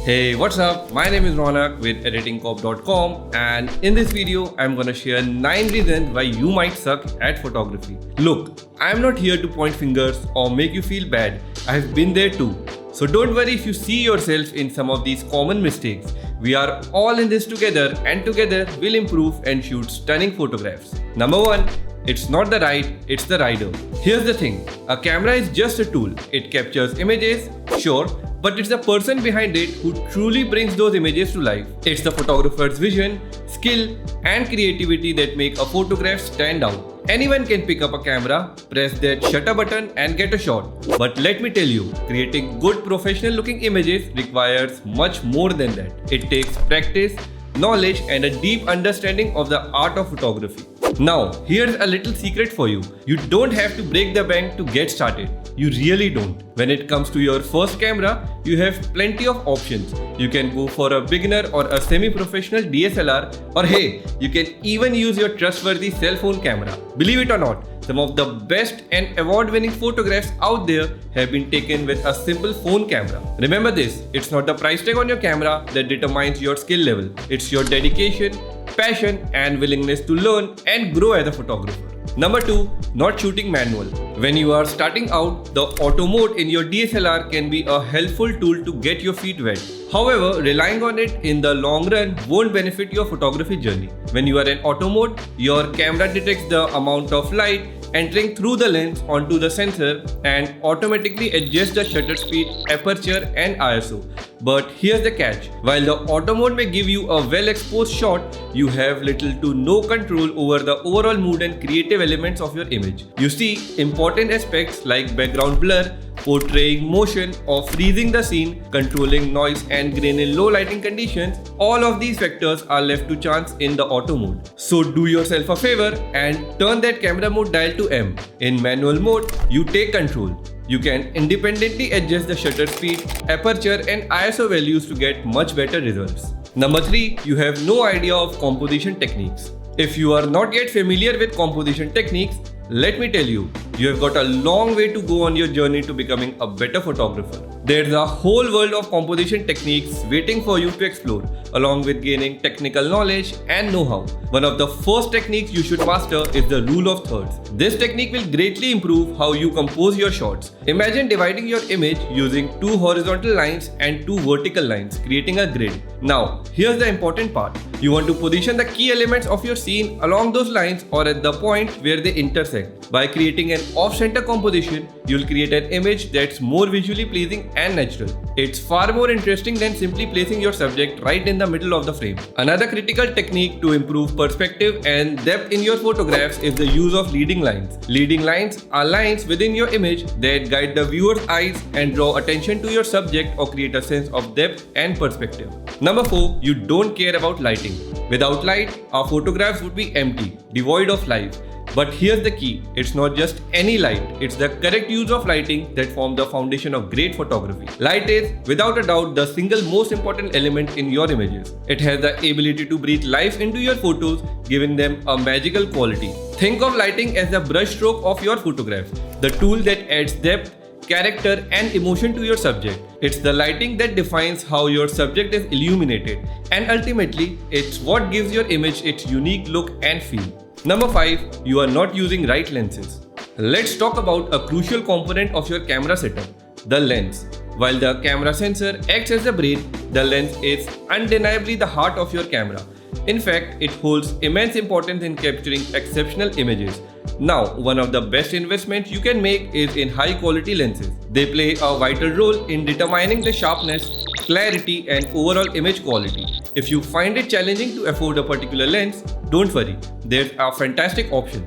Hey, what's up? My name is Ronak with editingcorp.com, and in this video, I'm gonna share 9 reasons why you might suck at photography. Look, I'm not here to point fingers or make you feel bad. I've been there too. So don't worry if you see yourself in some of these common mistakes. We are all in this together, and together we'll improve and shoot stunning photographs. Number 1. It's not the ride, it's the rider. Here's the thing, a camera is just a tool. It captures images, sure, but it's the person behind it who truly brings those images to life. It's the photographer's vision, skill, and creativity that make a photograph stand out. Anyone can pick up a camera, press that shutter button and get a shot. But let me tell you, creating good professional looking images requires much more than that. It takes practice, knowledge, and a deep understanding of the art of photography. Now, here's a little secret for you. You don't have to break the bank to get started. You really don't. When it comes to your first camera, you have plenty of options. You can go for a beginner or a semi-professional DSLR, or hey, you can even use your trustworthy cell phone camera. Believe it or not, some of the best and award-winning photographs out there have been taken with a simple phone camera. Remember this, it's not the price tag on your camera that determines your skill level. It's your dedication, passion, and willingness to learn and grow as a photographer. Number 2. Not shooting manual. When you are starting out, the auto mode in your DSLR can be a helpful tool to get your feet wet. However, relying on it in the long run won't benefit your photography journey. When you are in auto mode, your camera detects the amount of light entering through the lens onto the sensor and automatically adjusts the shutter speed, aperture, and ISO. But here's the catch. While the auto mode may give you a well-exposed shot, you have little to no control over the overall mood and creative elements of your image. You see, important aspects like background blur, portraying motion, or freezing the scene, controlling noise and grain in low lighting conditions, all of these factors are left to chance in the auto mode. So do yourself a favor and turn that camera mode dial to M. In manual mode, you take control. You can independently adjust the shutter speed, aperture, and ISO values to get much better results. Number 3. You have no idea of composition techniques. If you are not yet familiar with composition techniques, let me tell you, you have got a long way to go on your journey to becoming a better photographer. There's a whole world of composition techniques waiting for you to explore, along with gaining technical knowledge and know-how. One of the first techniques you should master is the rule of thirds. This technique will greatly improve how you compose your shots. Imagine dividing your image using 2 horizontal lines and 2 vertical lines, creating a grid. Now, here's the important part. You want to position the key elements of your scene along those lines or at the point where they intersect. By creating an off-center composition, you'll create an image that's more visually pleasing and natural. It's far more interesting than simply placing your subject right in the middle of the frame. Another critical technique to improve perspective and depth in your photographs is the use of leading lines. Leading lines are lines within your image that guide the viewer's eyes and draw attention to your subject or create a sense of depth and perspective. Number 4. You don't care about lighting. Without light, our photographs would be empty, devoid of life. But here's the key, it's not just any light, it's the correct use of lighting that forms the foundation of great photography. Light is, without a doubt, the single most important element in your images. It has the ability to breathe life into your photos, giving them a magical quality. Think of lighting as the brushstroke of your photograph, the tool that adds depth, character, and emotion to your subject. It's the lighting that defines how your subject is illuminated, and ultimately, it's what gives your image its unique look and feel. Number 5. You are not using right lenses. Let's talk about a crucial component of your camera setup, the lens. While the camera sensor acts as the brain, the lens is undeniably the heart of your camera. In fact, it holds immense importance in capturing exceptional images. Now, one of the best investments you can make is in high quality lenses. They play a vital role in determining the sharpness, clarity, and overall image quality. If you find it challenging to afford a particular lens, don't worry, there's a fantastic option.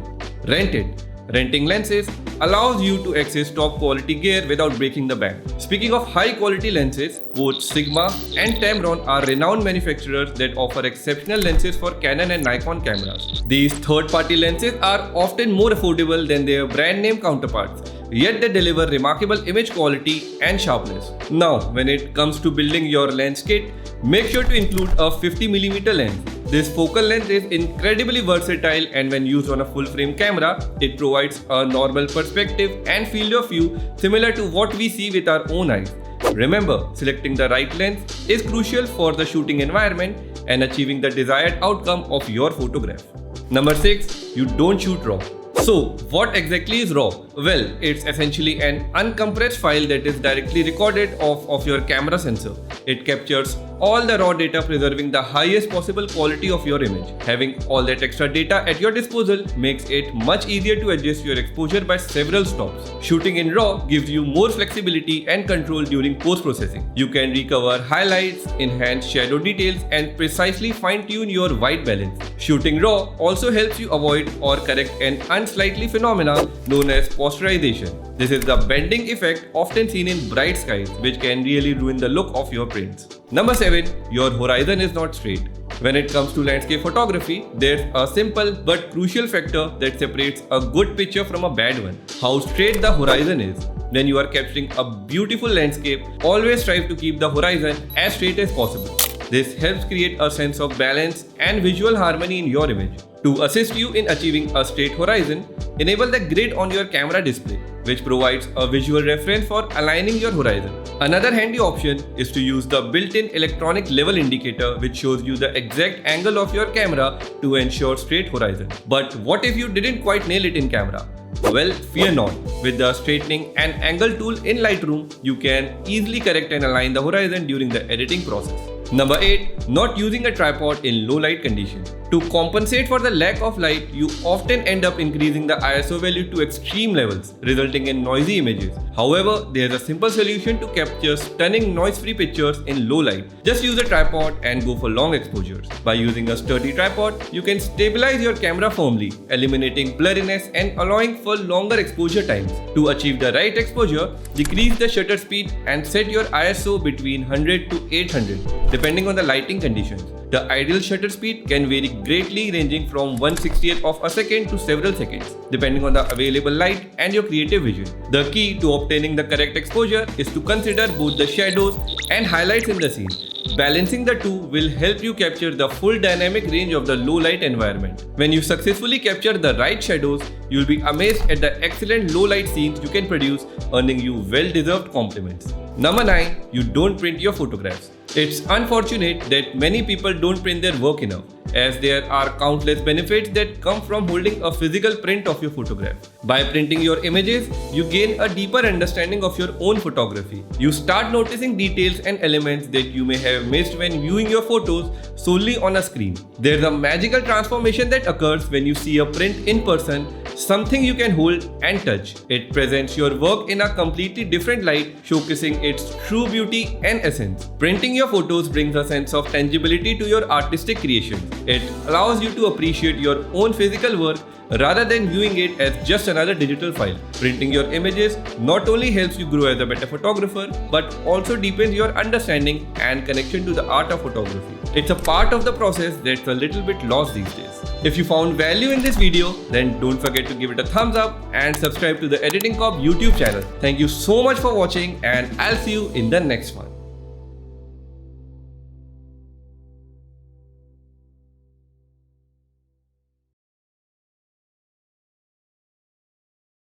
Rent it. Renting lenses allows you to access top quality gear without breaking the bank. Speaking of high quality lenses, both Sigma and Tamron are renowned manufacturers that offer exceptional lenses for Canon and Nikon cameras. These third-party lenses are often more affordable than their brand name counterparts, yet they deliver remarkable image quality and sharpness. Now, when it comes to building your lens kit, make sure to include a 50mm lens. This focal length is incredibly versatile, and when used on a full-frame camera, it provides a normal perspective and field of view similar to what we see with our own eyes. Remember, selecting the right lens is crucial for the shooting environment and achieving the desired outcome of your photograph. Number 6. You don't shoot RAW. So, what exactly is RAW? Well, it's essentially an uncompressed file that is directly recorded off of your camera sensor. It captures all the raw data, preserving the highest possible quality of your image. Having all that extra data at your disposal makes it much easier to adjust your exposure by several stops. Shooting in RAW gives you more flexibility and control during post-processing. You can recover highlights, enhance shadow details, and precisely fine-tune your white balance. Shooting RAW also helps you avoid or correct an unsightly phenomena known as posterization. This is the bending effect often seen in bright skies, which can really ruin the look of your prints. Number 7. Your horizon is not straight. When it comes to landscape photography, there's a simple but crucial factor that separates a good picture from a bad one: how straight the horizon is. When you are capturing a beautiful landscape, always strive to keep the horizon as straight as possible. This helps create a sense of balance and visual harmony in your image. To assist you in achieving a straight horizon, enable the grid on your camera display, which provides a visual reference for aligning your horizon. Another handy option is to use the built-in electronic level indicator, which shows you the exact angle of your camera to ensure straight horizon. But what if you didn't quite nail it in camera? Well, fear not. With the straightening and angle tool in Lightroom, you can easily correct and align the horizon during the editing process. Number 8. Not using a tripod in low light conditions. To compensate for the lack of light, you often end up increasing the ISO value to extreme levels, resulting in noisy images. However, there is a simple solution to capture stunning noise-free pictures in low light. Just use a tripod and go for long exposures. By using a sturdy tripod, you can stabilize your camera firmly, eliminating blurriness and allowing for longer exposure times. To achieve the right exposure, decrease the shutter speed and set your ISO between 100 to 800, depending on the lighting conditions. The ideal shutter speed can vary greatly, ranging from 1/60th of a second to several seconds, depending on the available light and your creative vision. The key to obtaining the correct exposure is to consider both the shadows and highlights in the scene. Balancing the two will help you capture the full dynamic range of the low light environment. When you successfully capture the right shadows, you'll be amazed at the excellent low light scenes you can produce, earning you well-deserved compliments. Number 9. You don't print your photographs. It's unfortunate that many people don't print their work enough, as there are countless benefits that come from holding a physical print of your photograph. By printing your images, you gain a deeper understanding of your own photography. You start noticing details and elements that you may have missed when viewing your photos solely on a screen. There's a magical transformation that occurs when you see a print in person, something you can hold and touch. It presents your work in a completely different light, showcasing its true beauty and essence. Printing your photos brings a sense of tangibility to your artistic creation. It allows you to appreciate your own physical work rather than viewing it as just another digital file. Printing your images not only helps you grow as a better photographer, but also deepens your understanding and connection to the art of photography. It's a part of the process that's a little bit lost these days. If you found value in this video, then don't forget to give it a thumbs up and subscribe to the Editing Corp YouTube channel. Thank you so much for watching, and I'll see you in the next one.